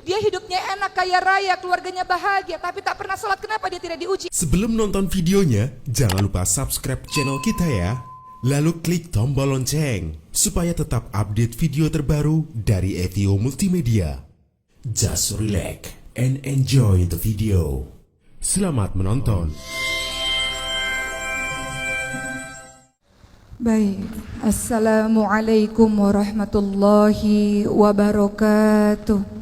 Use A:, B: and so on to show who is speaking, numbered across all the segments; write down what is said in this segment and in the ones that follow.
A: Dia hidupnya enak, kaya raya, keluarganya bahagia, tapi tak pernah sholat. Kenapa dia tidak diuji?
B: Sebelum nonton videonya, jangan lupa subscribe channel kita ya. Lalu klik tombol lonceng, supaya tetap update video terbaru dari Evio Multimedia. Just relax and enjoy the video. Selamat menonton.
A: Baik, Assalamualaikum warahmatullahi wabarakatuh.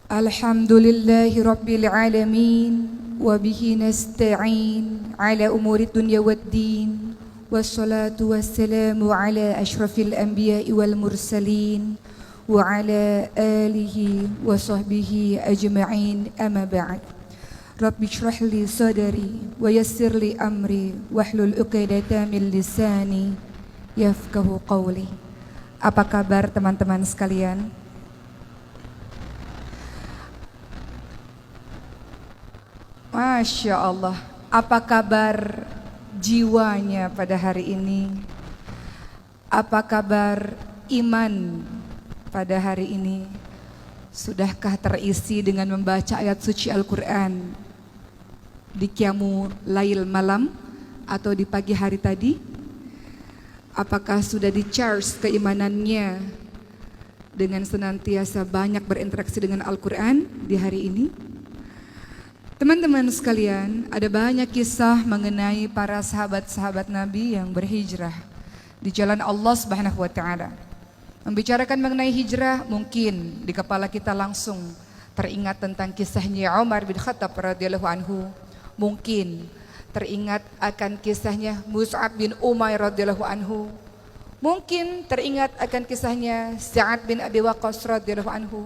A: Alhamdulillahi rabbil alamin, wabihi nasta'in ala umuri dunya waddin, wassalatu wassalamu ala ashrafil anbiya'i wal mursalin, wa ala alihi wa sahbihi ajma'in, amma ba'd. Rabbi shrah li sadri wa yassir li amri wahlul 'uqdatam min lisani yafqahu qawli. Apa kabar teman-teman sekalian? Masya Allah, apa kabar jiwanya pada hari ini? Apa kabar iman pada hari ini? Sudahkah terisi dengan membaca ayat suci Al-Quran di qiyamu lail malam atau di pagi hari tadi? Apakah sudah di-charge keimanannya dengan senantiasa banyak berinteraksi dengan Al-Quran di hari ini? Teman-teman sekalian, ada banyak kisah mengenai para sahabat-sahabat Nabi yang berhijrah di jalan Allah Subhanahu wa taala. Membicarakan mengenai hijrah, mungkin di kepala kita langsung teringat tentang kisahnya Umar bin Khattab radhiyallahu anhu. Mungkin teringat akan kisahnya Mus'ab bin Umair radhiyallahu anhu. Mungkin teringat akan kisahnya Sa'ad bin Abi Waqqas radhiyallahu anhu.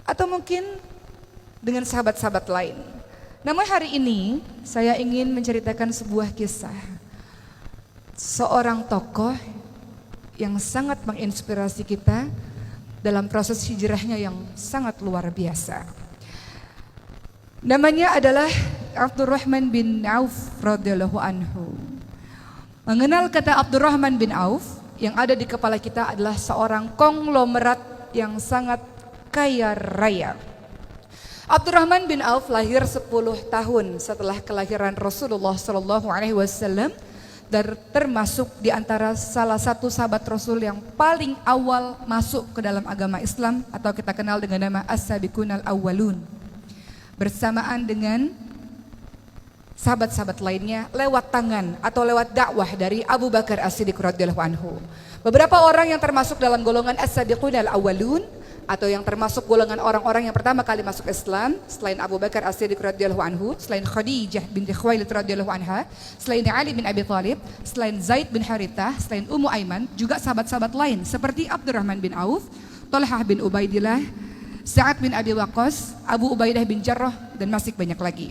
A: Atau mungkin dengan sahabat-sahabat lain. Namun hari ini saya ingin menceritakan sebuah kisah seorang tokoh yang sangat menginspirasi kita dalam proses hijrahnya yang sangat luar biasa. Namanya adalah Abdurrahman bin Auf radhiyallahu anhu. Mengenal kata Abdurrahman bin Auf, yang ada di kepala kita adalah seorang konglomerat yang sangat kaya raya. Abdurrahman bin Auf lahir 10 tahun setelah kelahiran Rasulullah SAW dan termasuk di antara salah satu sahabat Rasul yang paling awal masuk ke dalam agama Islam atau kita kenal dengan nama As-Sabiqunal Awwalun. Bersamaan dengan sahabat-sahabat lainnya lewat tangan atau lewat dakwah dari Abu Bakar As-Siddiq radhiyallahu anhu. Beberapa orang yang termasuk dalam golongan As-Sabiqunal Awwalun atau yang termasuk golongan orang-orang yang pertama kali masuk Islam selain Abu Bakar As-Siddiq radhiyallahu anhu, selain Khadijah binti Khuwailid radhiyallahu anha, selain Ali bin Abi Thalib, selain Zaid bin Harithah, selain Ummu Aiman, juga sahabat-sahabat lain seperti Abdurrahman bin Auf, Talhah bin Ubaidillah, Sa'ad bin Abi Waqqas, Abu Ubaidah bin Jarrah, dan masih banyak lagi.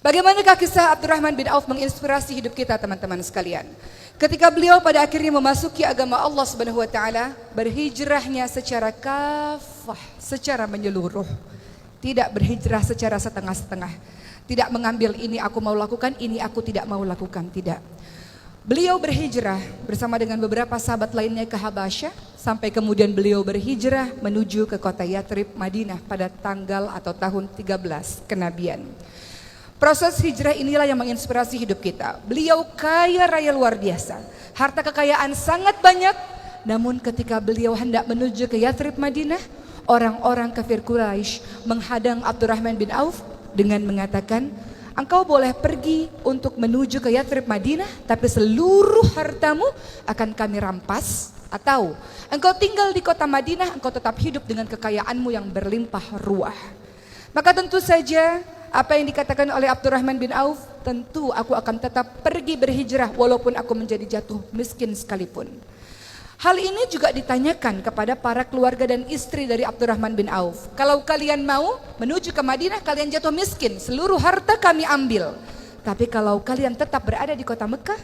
A: Bagaimanakah kisah Abdurrahman bin Auf menginspirasi hidup kita teman-teman sekalian? Ketika beliau pada akhirnya memasuki agama Allah Subhanahu wa taala, berhijrahnya secara kafah, secara menyeluruh. Tidak berhijrah secara setengah-setengah. Tidak mengambil ini aku mau lakukan, ini aku tidak mau lakukan, tidak. Beliau berhijrah bersama dengan beberapa sahabat lainnya ke Habasyah, sampai kemudian beliau berhijrah menuju ke kota Yathrib, Madinah pada tanggal atau tahun 13 kenabian. Proses hijrah inilah yang menginspirasi hidup kita. Beliau kaya raya luar biasa. Harta kekayaan sangat banyak. Namun ketika beliau hendak menuju ke Yathrib Madinah, orang-orang kafir Quraisy menghadang Abdurrahman bin Auf dengan mengatakan, engkau boleh pergi untuk menuju ke Yathrib Madinah, tapi seluruh hartamu akan kami rampas. Atau engkau tinggal di kota Madinah, engkau tetap hidup dengan kekayaanmu yang berlimpah ruah. Maka tentu saja apa yang dikatakan oleh Abdurrahman bin Auf, tentu aku akan tetap pergi berhijrah walaupun aku menjadi jatuh miskin sekalipun. Hal ini juga ditanyakan kepada para keluarga dan istri dari Abdurrahman bin Auf. Kalau kalian mau menuju ke Madinah, kalian jatuh miskin, seluruh harta kami ambil. Tapi kalau kalian tetap berada di kota Mekah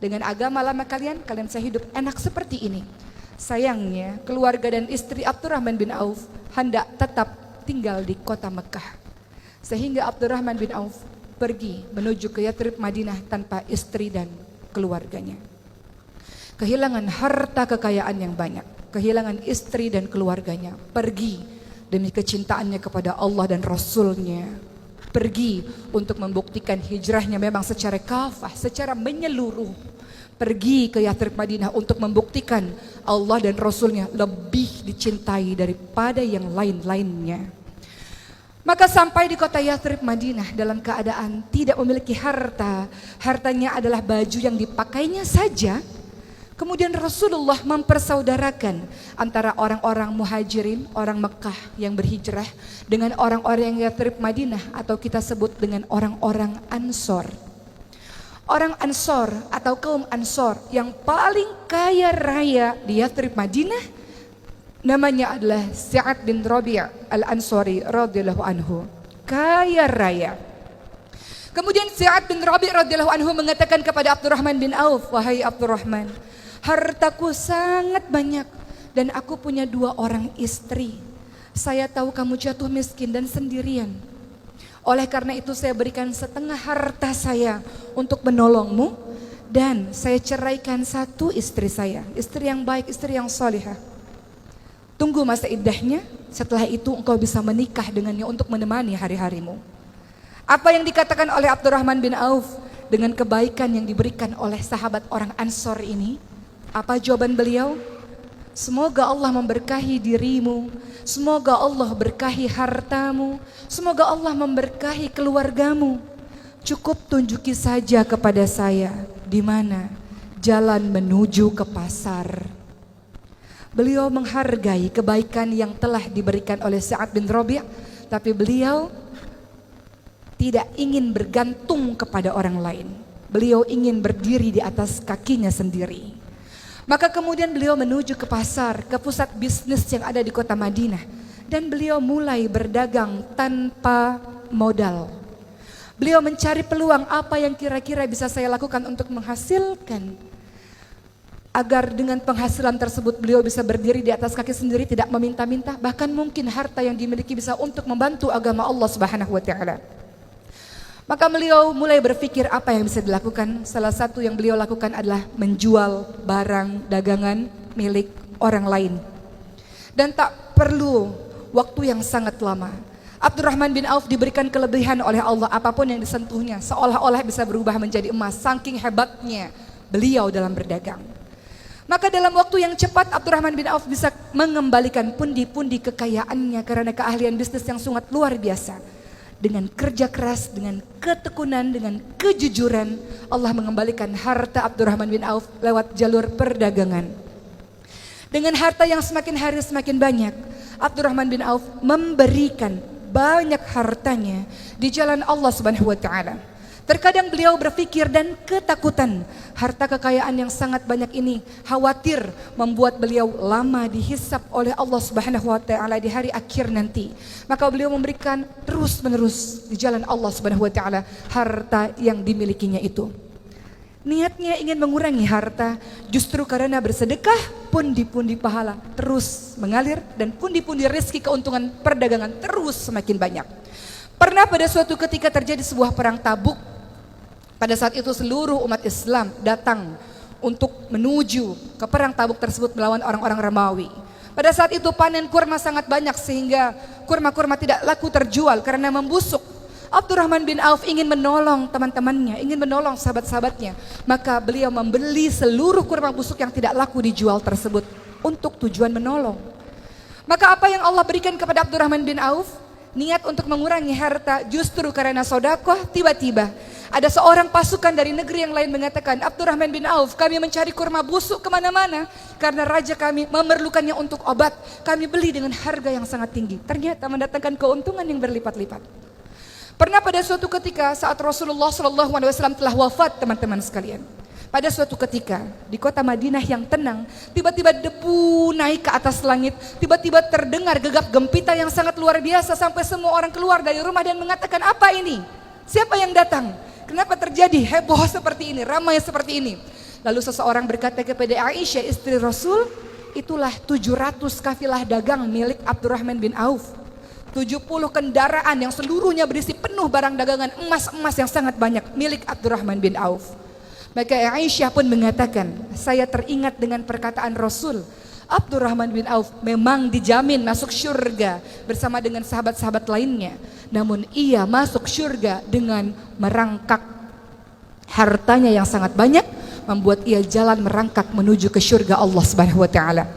A: dengan agama lama kalian, kalian bisa hidup enak seperti ini. Sayangnya keluarga dan istri Abdurrahman bin Auf hendak tetap tinggal di kota Mekah. Sehingga Abdurrahman bin Auf pergi menuju ke Yathrib Madinah tanpa istri dan keluarganya. kehilangan harta kekayaan yang banyak, kehilangan istri dan keluarganya, pergi demi kecintaannya kepada Allah dan Rasulnya, pergi untuk membuktikan hijrahnya memang secara kafah, secara menyeluruh, pergi ke Yathrib Madinah untuk membuktikan Allah dan Rasulnya lebih dicintai daripada yang lain-lainnya. Maka sampai di kota Yathrib Madinah dalam keadaan tidak memiliki harta, hartanya adalah baju yang dipakainya saja. Kemudian Rasulullah mempersaudarakan antara orang-orang muhajirin, orang Mekah yang berhijrah dengan orang-orang yang Yathrib Madinah atau kita sebut dengan orang-orang Ansor. Orang Ansor atau kaum Ansor yang paling kaya raya di Yathrib Madinah namanya adalah Sa'ad bin Rabi' al-Ansari radhiyallahu anhu. Kaya raya. Kemudian Sa'ad bin Rabi' radhiyallahu anhu mengatakan kepada Abdurrahman bin Auf, "Wahai Abdurrahman, hartaku sangat banyak dan aku punya 2 orang istri. Saya tahu kamu jatuh miskin dan sendirian. Oleh karena itu saya berikan setengah harta saya untuk menolongmu dan saya ceraikan 1 istri saya, istri yang baik, istri yang salihah. Tunggu masa iddahnya, setelah itu engkau bisa menikah dengannya untuk menemani hari-harimu." Apa yang dikatakan oleh Abdurrahman bin Auf dengan kebaikan yang diberikan oleh sahabat orang Ansor ini? Apa jawaban beliau? "Semoga Allah memberkahi dirimu, semoga Allah berkahi hartamu, semoga Allah memberkahi keluargamu. Cukup tunjuki saja kepada saya di mana jalan menuju ke pasar." Beliau menghargai kebaikan yang telah diberikan oleh Sa'ad bin Rabi', tapi beliau tidak ingin bergantung kepada orang lain. Beliau ingin berdiri di atas kakinya sendiri. Maka kemudian beliau menuju ke pasar, ke pusat bisnis yang ada di kota Madinah, dan beliau mulai berdagang tanpa modal. Beliau mencari peluang apa yang kira-kira bisa saya lakukan untuk menghasilkan, agar dengan penghasilan tersebut beliau bisa berdiri di atas kaki sendiri, tidak meminta-minta, bahkan mungkin harta yang dimiliki bisa untuk membantu agama Allah Subhanahu wa taala. Maka beliau mulai berpikir apa yang bisa dilakukan. Salah satu yang beliau lakukan adalah menjual barang dagangan milik orang lain. Dan tak perlu waktu yang sangat lama, Abdurrahman bin Auf diberikan kelebihan oleh Allah, apapun yang disentuhnya seolah-olah bisa berubah menjadi emas, saking hebatnya beliau dalam berdagang. Maka dalam waktu yang cepat Abdurrahman bin Auf bisa mengembalikan pundi-pundi kekayaannya karena keahlian bisnis yang sangat luar biasa. Dengan kerja keras, dengan ketekunan, dengan kejujuran, Allah mengembalikan harta Abdurrahman bin Auf lewat jalur perdagangan. Dengan harta yang semakin hari semakin banyak, Abdurrahman bin Auf memberikan banyak hartanya di jalan Allah Subhanahu wa taala. Terkadang beliau berpikir dan ketakutan, harta kekayaan yang sangat banyak ini khawatir membuat beliau lama dihisap oleh Allah Subhanahu wa taala di hari akhir nanti. Maka beliau memberikan terus-menerus di jalan Allah Subhanahu wa taala harta yang dimilikinya itu. Niatnya ingin mengurangi harta, justru karena bersedekah pundi-pundi pahala terus mengalir dan pundi-pundi rezeki keuntungan perdagangan terus semakin banyak. Pernah pada suatu ketika terjadi sebuah perang Tabuk. Pada saat itu seluruh umat Islam datang untuk menuju ke perang Tabuk tersebut melawan orang-orang Romawi. Pada saat itu panen kurma sangat banyak sehingga kurma-kurma tidak laku terjual karena membusuk. Abdurrahman bin Auf ingin menolong teman-temannya, ingin menolong sahabat-sahabatnya. Maka beliau membeli seluruh kurma busuk yang tidak laku dijual tersebut untuk tujuan menolong. Maka apa yang Allah berikan kepada Abdurrahman bin Auf? Niat untuk mengurangi harta justru karena sodakoh. Tiba-tiba ada seorang pasukan dari negeri yang lain mengatakan, "Abdurrahman bin Auf, kami mencari kurma busuk kemana-mana karena raja kami memerlukannya untuk obat. Kami beli dengan harga yang sangat tinggi." Ternyata mendatangkan keuntungan yang berlipat-lipat. Pernah pada suatu ketika saat Rasulullah SAW telah wafat, teman-teman sekalian. Pada suatu ketika di kota Madinah yang tenang, tiba-tiba debu naik ke atas langit, tiba-tiba terdengar gegap gempita yang sangat luar biasa sampai semua orang keluar dari rumah dan mengatakan, "Apa ini? Siapa yang datang? Kenapa terjadi heboh seperti ini, ramai seperti ini?" Lalu seseorang berkata kepada Aisyah istri Rasul, "Itulah 700 kafilah dagang milik Abdurrahman bin Auf. 70 kendaraan yang seluruhnya berisi penuh barang dagangan emas-emas yang sangat banyak milik Abdurrahman bin Auf." Maka Aisyah pun mengatakan, saya teringat dengan perkataan Rasul, Abdurrahman bin Auf memang dijamin masuk syurga bersama dengan sahabat-sahabat lainnya. Namun ia masuk syurga dengan merangkak hartanya yang sangat banyak, membuat ia jalan merangkak menuju ke syurga Allah Subhanahu wa taala.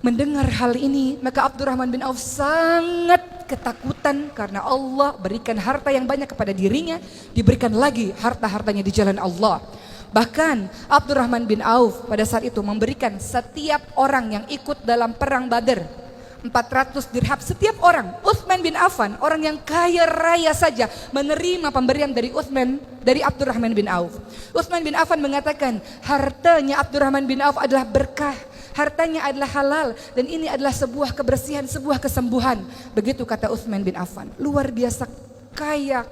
A: Mendengar hal ini, maka Abdurrahman bin Auf sangat ketakutan karena Allah berikan harta yang banyak kepada dirinya, diberikan lagi harta-hartanya di jalan Allah. Bahkan Abdurrahman bin Auf pada saat itu memberikan setiap orang yang ikut dalam perang Badar 400 dirham setiap orang. Utsman bin Affan, orang yang kaya raya saja, menerima pemberian dari Abdurrahman bin Auf. Utsman bin Affan mengatakan, hartanya Abdurrahman bin Auf adalah berkah, hartanya adalah halal, dan ini adalah sebuah kebersihan, sebuah kesembuhan. Begitu kata Utsman bin Affan. Luar biasa kaya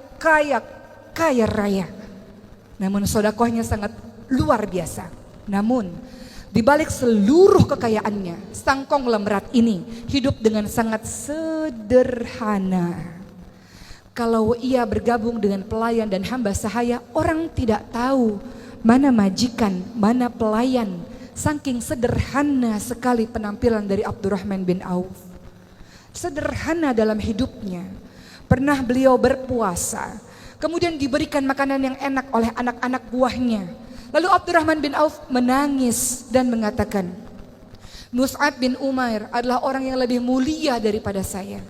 A: raya. Namun sedekahnya sangat luar biasa. Namun di balik seluruh kekayaannya, sang konglomerat ini hidup dengan sangat sederhana. Kalau ia bergabung dengan pelayan dan hamba sahaya, orang tidak tahu mana majikan, mana pelayan. Saking sederhana sekali penampilan dari Abdurrahman bin Auf. Sederhana dalam hidupnya. Pernah beliau berpuasa, kemudian diberikan makanan yang enak oleh anak-anak buahnya. Lalu Abdurrahman bin Auf menangis dan mengatakan, Mus'ab bin Umair adalah orang yang lebih mulia daripada saya.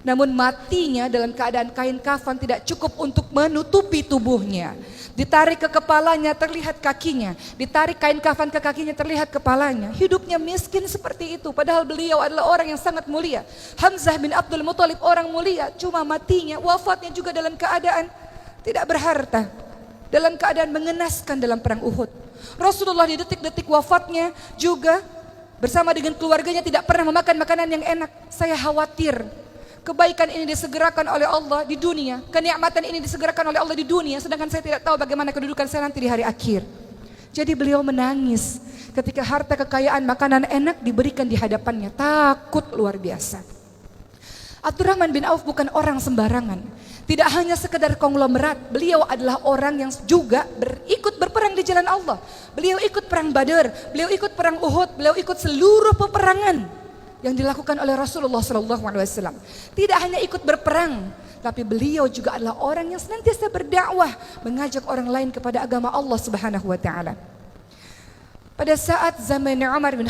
A: Namun matinya dalam keadaan kain kafan tidak cukup untuk menutupi tubuhnya. Ditarik ke kepalanya terlihat kakinya, ditarik kain kafan ke kakinya terlihat kepalanya. Hidupnya miskin seperti itu, padahal beliau adalah orang yang sangat mulia. Hamzah bin Abdul Muthalib orang mulia, cuma matinya, wafatnya juga dalam keadaan tidak berharta, dalam keadaan mengenaskan dalam perang Uhud. Rasulullah di detik-detik wafatnya juga bersama dengan keluarganya tidak pernah memakan makanan yang enak. Saya khawatir kebaikan ini disegerakan oleh Allah di dunia, kenikmatan ini disegerakan oleh Allah di dunia, sedangkan saya tidak tahu bagaimana kedudukan saya nanti di hari akhir. Jadi beliau menangis ketika harta kekayaan makanan enak diberikan di hadapannya, takut luar biasa. Abdurrahman bin Auf bukan orang sembarangan. Tidak hanya sekedar konglomerat, beliau adalah orang yang juga ikut berperang di jalan Allah. Beliau ikut perang Badar, beliau ikut perang Uhud, beliau ikut seluruh peperangan yang dilakukan oleh Rasulullah SAW. Tidak hanya ikut berperang, tapi beliau juga adalah orang yang senantiasa berdakwah, mengajak orang lain kepada agama Allah Subhanahu wa taala. Pada saat zaman Umar bin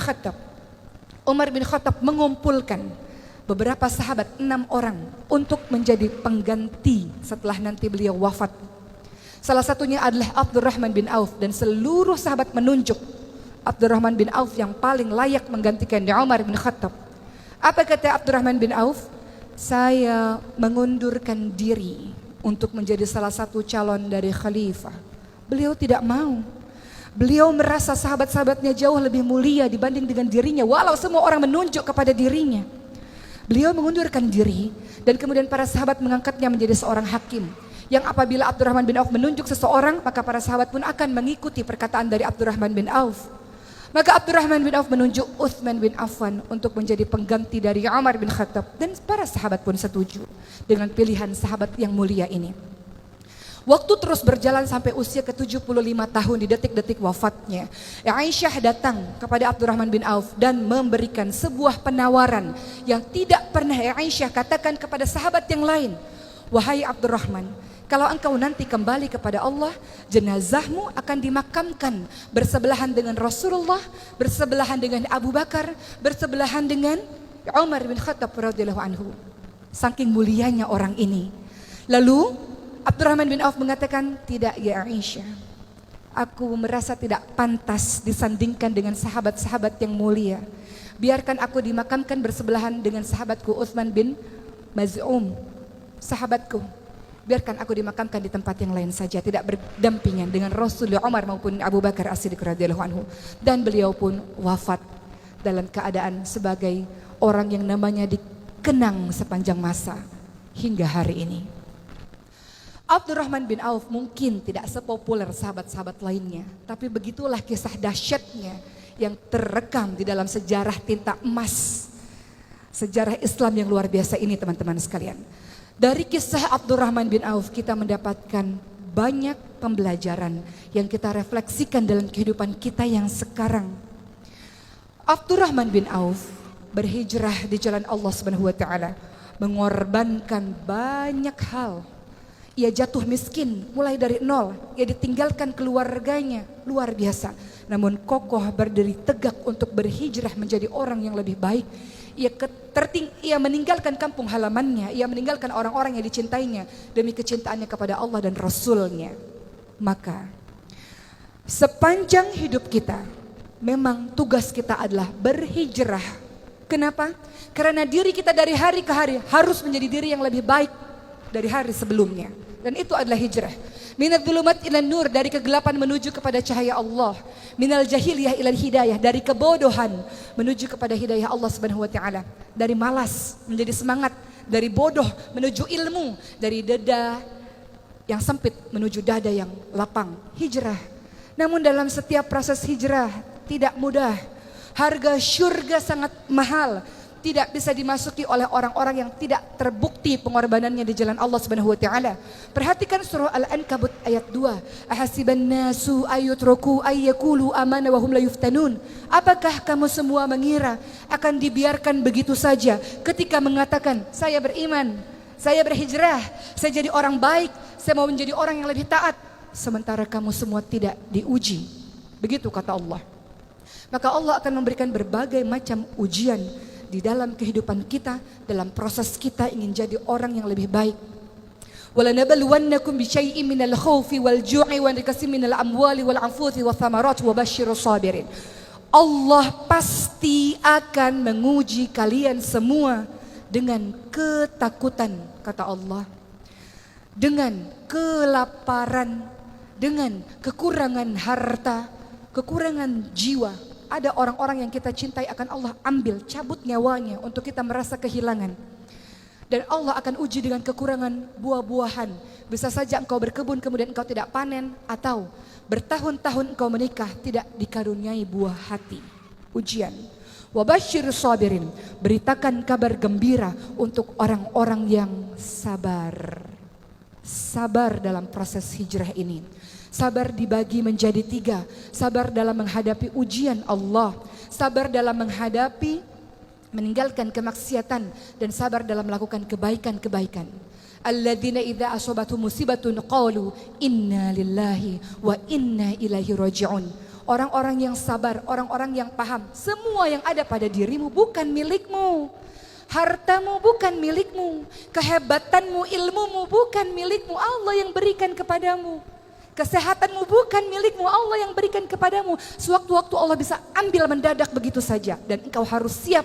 A: Khattab mengumpulkan beberapa sahabat, 6 orang untuk menjadi pengganti setelah nanti beliau wafat. Salah satunya adalah Abdurrahman bin Auf, dan seluruh sahabat menunjuk Abdurrahman bin Auf yang paling layak menggantikan Umar bin Khattab. Apa kata Abdurrahman bin Auf? Saya mengundurkan diri untuk menjadi salah satu calon dari khalifah. Beliau tidak mau. Beliau merasa sahabat-sahabatnya jauh lebih mulia dibanding dengan dirinya, walau semua orang menunjuk kepada dirinya. Beliau mengundurkan diri, dan kemudian para sahabat mengangkatnya menjadi seorang hakim. Yang apabila Abdurrahman bin Auf menunjuk seseorang, maka para sahabat pun akan mengikuti perkataan dari Abdurrahman bin Auf. Maka Abdurrahman bin Auf menunjuk Utsman bin Affan untuk menjadi pengganti dari Umar bin Khattab, dan para sahabat pun setuju dengan pilihan sahabat yang mulia ini. Waktu terus berjalan sampai usia ke-75 tahun di detik-detik wafatnya. Aisyah datang kepada Abdurrahman bin Auf dan memberikan sebuah penawaran yang tidak pernah Aisyah katakan kepada sahabat yang lain. Wahai Abdurrahman, kalau engkau nanti kembali kepada Allah, jenazahmu akan dimakamkan bersebelahan dengan Rasulullah, bersebelahan dengan Abu Bakar, bersebelahan dengan Umar bin Khattab radhiyallahu anhu. Saking mulianya orang ini. Lalu Abdurrahman bin Auf mengatakan, tidak ya Aisyah, aku merasa tidak pantas disandingkan dengan sahabat-sahabat yang mulia. Biarkan aku dimakamkan bersebelahan dengan sahabatku Utsman bin Maz'um, sahabatku. Biarkan aku dimakamkan di tempat yang lain saja, tidak berdampingan dengan Rasulullah, Umar maupun Abu Bakar As-Siddiq radhiyallahu anhu. Dan beliau pun wafat dalam keadaan sebagai orang yang namanya dikenang sepanjang masa hingga hari ini. Abdurrahman bin Auf mungkin tidak sepopuler sahabat-sahabat lainnya, tapi begitulah kisah dahsyatnya yang terekam di dalam sejarah tinta emas, sejarah Islam yang luar biasa ini teman-teman sekalian. Dari kisah Abdurrahman bin Auf kita mendapatkan banyak pembelajaran yang kita refleksikan dalam kehidupan kita yang sekarang. Abdurrahman bin Auf berhijrah di jalan Allah Subhanahu wa taala, mengorbankan banyak hal. Ia jatuh miskin mulai dari nol, ia ditinggalkan keluarganya, luar biasa. Namun kokoh berdiri tegak untuk berhijrah menjadi orang yang lebih baik. Ia meninggalkan kampung halamannya, ia meninggalkan orang-orang yang dicintainya demi kecintaannya kepada Allah dan Rasulnya. Maka sepanjang hidup kita memang tugas kita adalah berhijrah. Kenapa? Karena diri kita dari hari ke hari harus menjadi diri yang lebih baik dari hari sebelumnya. Dan itu adalah hijrah. Minadz dzulumat ilan nur, dari kegelapan menuju kepada cahaya Allah. Minal jahiliyah ilal hidayah, dari kebodohan menuju kepada hidayah Allah Subhanahu wa taala. Dari malas menjadi semangat, dari bodoh menuju ilmu, dari dada yang sempit menuju dada yang lapang. Hijrah. Namun dalam setiap proses hijrah tidak mudah. Harga syurga sangat mahal. Tidak bisa dimasuki oleh orang-orang yang tidak terbukti pengorbanannya di jalan Allah Subhanahu wa taala. Perhatikan surah Al-Ankabut ayat 2. Ahasiban nasu ayyutraku ayyakulu amana wa hum la yuftanun. Apakah kamu semua mengira akan dibiarkan begitu saja ketika mengatakan saya beriman, saya berhijrah, saya jadi orang baik, saya mau menjadi orang yang lebih taat, sementara kamu semua tidak diuji. Begitu kata Allah. Maka Allah akan memberikan berbagai macam ujian di dalam kehidupan kita, dalam proses kita ingin jadi orang yang lebih baik. Walanabluwannakum bisyai'in minal khaufi wal ju'i wa naqsin minal amwali wal anfusi wath thamarat wa basyirus sabirin. Allah pasti akan menguji kalian semua dengan ketakutan, kata Allah, dengan kelaparan, dengan kekurangan harta, kekurangan jiwa. Ada orang-orang yang kita cintai akan Allah ambil, cabut nyawanya untuk kita merasa kehilangan. Dan Allah akan uji dengan kekurangan buah-buahan. Bisa saja engkau berkebun kemudian engkau tidak panen, atau bertahun-tahun engkau menikah tidak dikaruniai buah hati. Ujian. Wabasyir sabirin, beritakan kabar gembira untuk orang-orang yang sabar. Sabar dalam proses hijrah ini. Sabar dibagi menjadi 3. Sabar dalam menghadapi ujian Allah, sabar dalam menghadapi meninggalkan kemaksiatan, dan sabar dalam melakukan kebaikan-kebaikan. Alladzina idza asabatuhum musibatun qalu inna lillahi wa inna ilaihi raji'un. Orang-orang yang sabar, orang-orang yang paham, semua yang ada pada dirimu bukan milikmu. Hartamu bukan milikmu, kehebatanmu, ilmumu bukan milikmu, Allah yang berikan kepadamu. Kesehatanmu bukan milikmu, Allah yang berikan kepadamu. Sewaktu-waktu Allah bisa ambil mendadak begitu saja, dan engkau harus siap.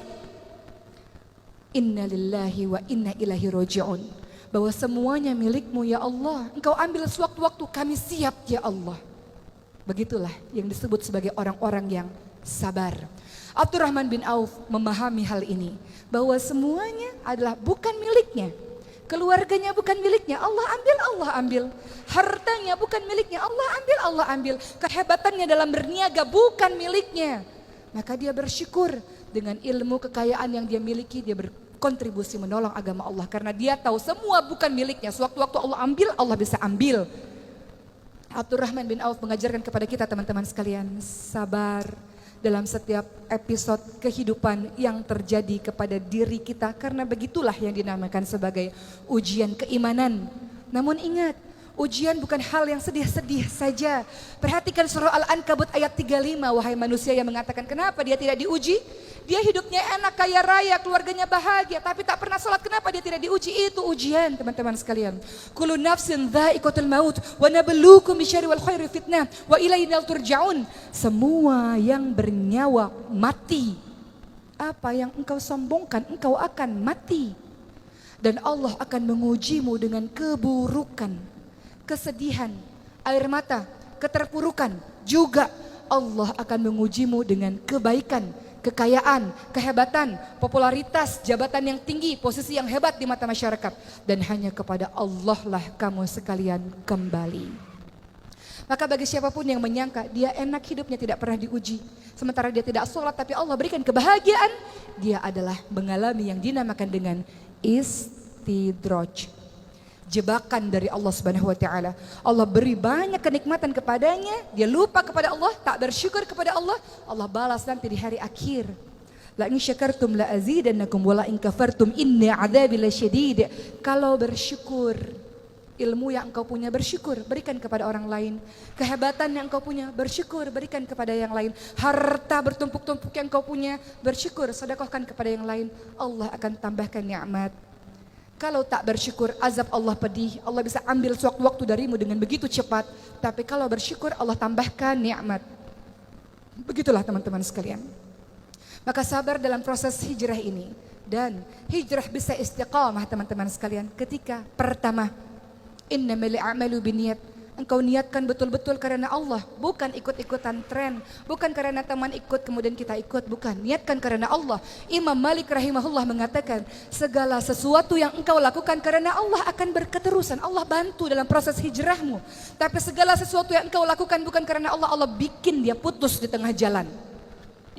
A: Inna lillahi wa inna ilaihi raji'un. Bahwa semuanya milikmu ya Allah. Engkau ambil sewaktu-waktu, kami siap ya Allah. Begitulah yang disebut sebagai orang-orang yang sabar. Abdurrahman bin Auf memahami hal ini, bahwa semuanya adalah bukan miliknya. Keluarganya bukan miliknya, Allah ambil. Hartanya bukan miliknya, Allah ambil. Kehebatannya dalam berniaga bukan miliknya. Maka dia bersyukur dengan ilmu kekayaan yang dia miliki, dia berkontribusi menolong agama Allah. Karena dia tahu semua bukan miliknya, sewaktu-waktu Allah ambil, Allah bisa ambil. Abdurrahman bin Auf mengajarkan kepada kita teman-teman sekalian, sabar dalam setiap episode kehidupan yang terjadi kepada diri kita, karena begitulah yang dinamakan sebagai ujian keimanan. Namun ingat, ujian bukan hal yang sedih-sedih saja. Perhatikan surah Al-Ankabut ayat 35, wahai manusia yang mengatakan kenapa dia tidak diuji? Dia hidupnya enak, kaya raya, keluarganya bahagia, tapi tak pernah sholat. Kenapa dia tidak diuji? Itu ujian teman-teman sekalian. Kullu nafsin dha'iqatul maut wa nabluukum bisyarri wal khairi fitnah wa ilaina turja'un. Semua yang bernyawa mati. Apa yang engkau sombongkan, engkau akan mati. Dan Allah akan mengujimu dengan keburukan, kesedihan, air mata, keterpurukan. Juga Allah akan mengujimu dengan kebaikan, kekayaan, kehebatan, popularitas, jabatan yang tinggi, posisi yang hebat di mata masyarakat. Dan hanya kepada Allah lah kamu sekalian kembali. Maka bagi siapapun yang menyangka dia enak hidupnya tidak pernah diuji, sementara dia tidak sholat tapi Allah berikan kebahagiaan, dia adalah mengalami yang dinamakan dengan istidraj. jebakan dari Allah Subhanahu wa taala. Allah beri banyak kenikmatan kepadanya, dia lupa kepada Allah, tak bersyukur kepada Allah, Allah balas nanti di hari akhir. La in syakartum la azidannakum wa la in kafartum inna adzabi lasyadid. Kalau bersyukur, ilmu yang engkau punya bersyukur, berikan kepada orang lain. Kehebatan yang engkau punya bersyukur, berikan kepada yang lain. Harta bertumpuk-tumpuk yang engkau punya bersyukur, sedekahkan kepada yang lain. Allah akan tambahkan nikmat. Kalau tak bersyukur, azab Allah pedih. Allah bisa ambil sewaktu-waktu darimu dengan begitu cepat. Tapi kalau bersyukur, Allah tambahkan nikmat. Begitulah teman-teman sekalian. Maka sabar dalam proses hijrah ini. Dan hijrah bisa istiqamah teman-teman sekalian. Ketika pertama, innamal a'malu binniyat. Engkau niatkan betul-betul karena Allah, bukan ikut-ikutan tren, bukan karena teman ikut kemudian kita ikut, bukan. Niatkan karena Allah. Imam Malik rahimahullah mengatakan, segala sesuatu yang engkau lakukan karena Allah akan berketerusan. Allah bantu dalam proses hijrahmu. Tapi segala sesuatu yang engkau lakukan bukan karena Allah, Allah bikin dia putus di tengah jalan.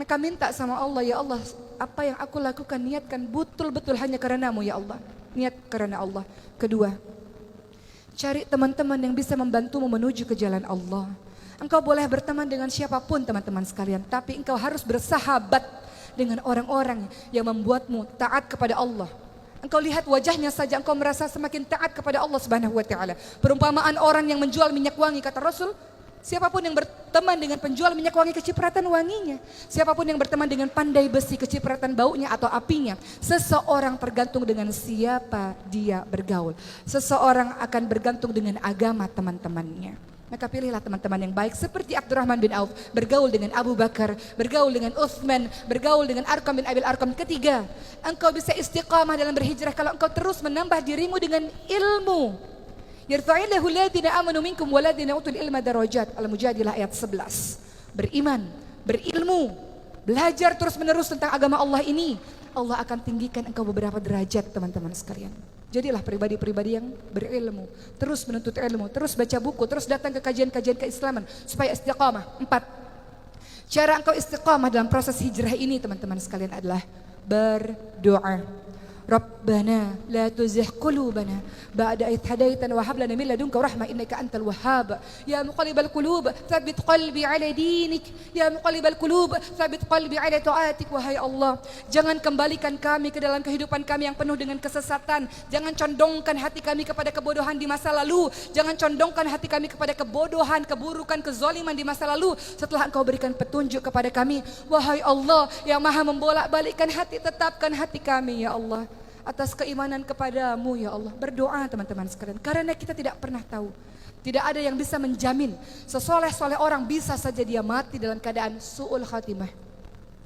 A: Maka minta sama Allah, ya Allah, apa yang aku lakukan niatkan betul-betul hanya karenamu ya Allah. Niat karena Allah. Kedua, cari teman-teman yang bisa membantumu menuju ke jalan Allah. Engkau boleh berteman dengan siapapun teman-teman sekalian, tapi engkau harus bersahabat dengan orang-orang yang membuatmu taat kepada Allah. Engkau lihat wajahnya saja engkau merasa semakin taat kepada Allah Subhanahu wa taala. Perumpamaan orang yang menjual minyak wangi, kata Rasul, siapapun yang berteman dengan penjual minyak wangi, kecipratan wanginya. Siapapun yang berteman dengan pandai besi, kecipratan baunya atau apinya. Seseorang tergantung dengan siapa dia bergaul. Seseorang akan bergantung dengan agama teman-temannya. Maka pilihlah teman-teman yang baik seperti Abdurrahman bin Auf, bergaul dengan Abu Bakar, bergaul dengan Uthman, bergaul dengan Arqam bin Abil Arqam. Ketiga, engkau bisa istiqamah dalam berhijrah kalau engkau terus menambah dirimu dengan ilmu. Yarfa'illahu alladhina amanu minkum waladhina utul ilma darajat. Al-Mujadilah ayat 11. Beriman, berilmu, belajar terus-menerus tentang agama Allah ini, Allah akan tinggikan engkau beberapa derajat teman-teman sekalian. Jadilah pribadi-pribadi yang berilmu, terus menuntut ilmu, terus baca buku, terus datang ke kajian-kajian keislaman supaya istiqamah. 4. Cara engkau istiqamah dalam proses hijrah ini teman-teman sekalian adalah berdoa. Rabbana la tuzigh qulubana ba'da idh hadaitana wa hab lana min ladunka rahmah innaka antal wahhab. Ya muqallibal qulub tsabbit qalbi ala dinik. Ya muqallibal qulub tsabbit qalbi ala taatik. Wahai Allah, jangan kembalikan kami ke dalam kehidupan kami yang penuh dengan kesesatan. Jangan condongkan hati kami kepada kebodohan di masa lalu. Jangan condongkan hati kami kepada kebodohan, keburukan, kezaliman di masa lalu. Setelah engkau berikan petunjuk kepada kami, wahai Allah yang maha membolak-balikkan hati, tetapkan hati kami ya Allah atas keimanan kepadamu ya Allah. Berdoa teman-teman sekalian, karena kita tidak pernah tahu. Tidak ada yang bisa menjamin sesoleh-soleh orang bisa saja dia mati dalam keadaan su'ul khatimah.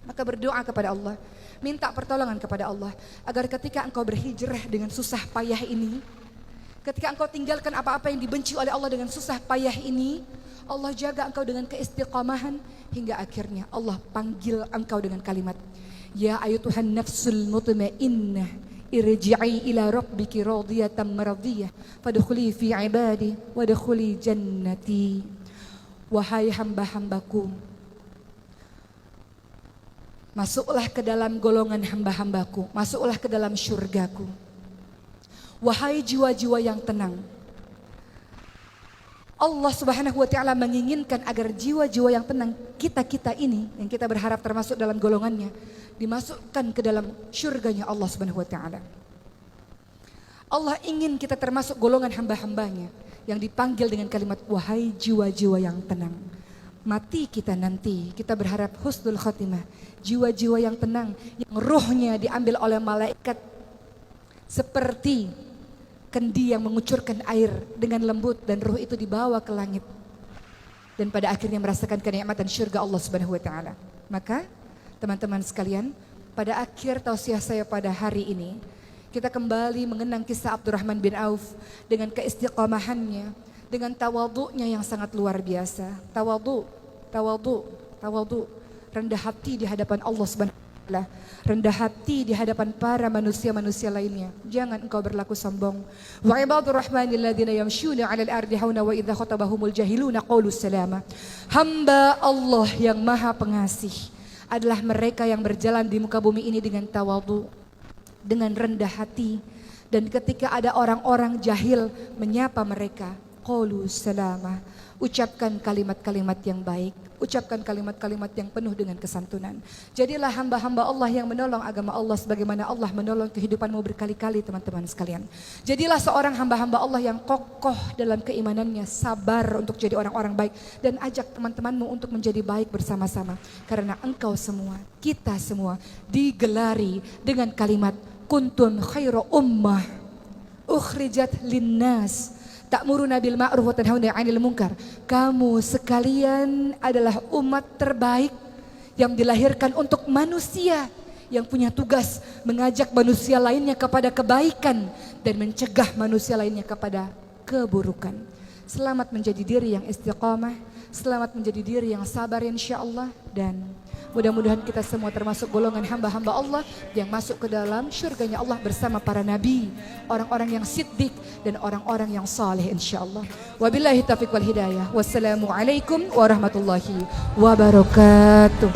A: Maka berdoa kepada Allah, minta pertolongan kepada Allah, agar ketika engkau berhijrah dengan susah payah ini, ketika engkau tinggalkan apa-apa yang dibenci oleh Allah dengan susah payah ini, Allah jaga engkau dengan keistiqamahan hingga akhirnya Allah panggil engkau dengan kalimat, ya ayyuhan nafsul mutmainnah irji'i ila rabbiki radiyatan maradiyah fadkhuli fi ibadi wadkhuli jannati. Wahai hamba-hambaku, masuklah ke dalam golongan hamba-hambaku, masuklah ke dalam syurgaku. Wahai jiwa-jiwa yang tenang, Allah Subhanahu wa taala menginginkan agar jiwa-jiwa yang tenang kita ini, yang kita berharap termasuk dalam golongannya, dimasukkan ke dalam syurganya Allah Subhanahu wa taala. Allah ingin kita termasuk golongan hamba-hambanya yang dipanggil dengan kalimat wahai jiwa-jiwa yang tenang. Mati kita nanti, kita berharap husnul khatimah. Jiwa-jiwa yang tenang, yang ruhnya diambil oleh malaikat seperti kendi yang mengucurkan air dengan lembut, dan ruh itu dibawa ke langit dan pada akhirnya merasakan kenikmatan syurga Allah Subhanahu wa taala. Maka teman-teman sekalian, pada akhir tausiah saya pada hari ini, kita kembali mengenang kisah Abdurrahman bin Auf dengan keistiqamahannya, dengan tawadhu'nya yang sangat luar biasa. Tawadhu, rendah hati di hadapan Allah Subhanahu wa taala, rendah hati di hadapan para manusia-manusia lainnya. Jangan engkau berlaku sombong. Wa ibadur rahmanil ladzina yamshuna 'alal ardi hauna wa idza khatabahumul jahiluna qalu salama. Hamba Allah yang Maha Pengasih adalah mereka yang berjalan di muka bumi ini dengan tawadhu, dengan rendah hati, Dan ketika ada orang-orang jahil menyapa mereka, qalu salama, ucapkan kalimat-kalimat yang baik, ucapkan kalimat-kalimat yang penuh dengan kesantunan. Jadilah hamba-hamba Allah yang menolong agama Allah sebagaimana Allah menolong kehidupanmu berkali-kali, teman-teman sekalian. Jadilah seorang hamba-hamba Allah yang kokoh dalam keimanannya, sabar untuk jadi orang-orang baik, dan ajak teman-temanmu untuk menjadi baik bersama-sama. Karena engkau semua, kita semua digelari dengan kalimat kuntum khairu ummah ukhrijat linnas ta'muruna bil ma'ruf wa tanhauna 'anil munkar. Kamu sekalian adalah umat terbaik yang dilahirkan untuk manusia, yang punya tugas mengajak manusia lainnya kepada kebaikan dan mencegah manusia lainnya kepada keburukan. Selamat menjadi diri yang istiqamah, selamat menjadi diri yang sabar insyaallah, dan mudah-mudahan kita semua termasuk golongan hamba-hamba Allah yang masuk ke dalam syurganya Allah bersama para nabi, orang-orang yang siddiq dan orang-orang yang saleh insyaallah. Wabillahi taufiq wal hidayah. Wassalamualaikum warahmatullahi wabarakatuh.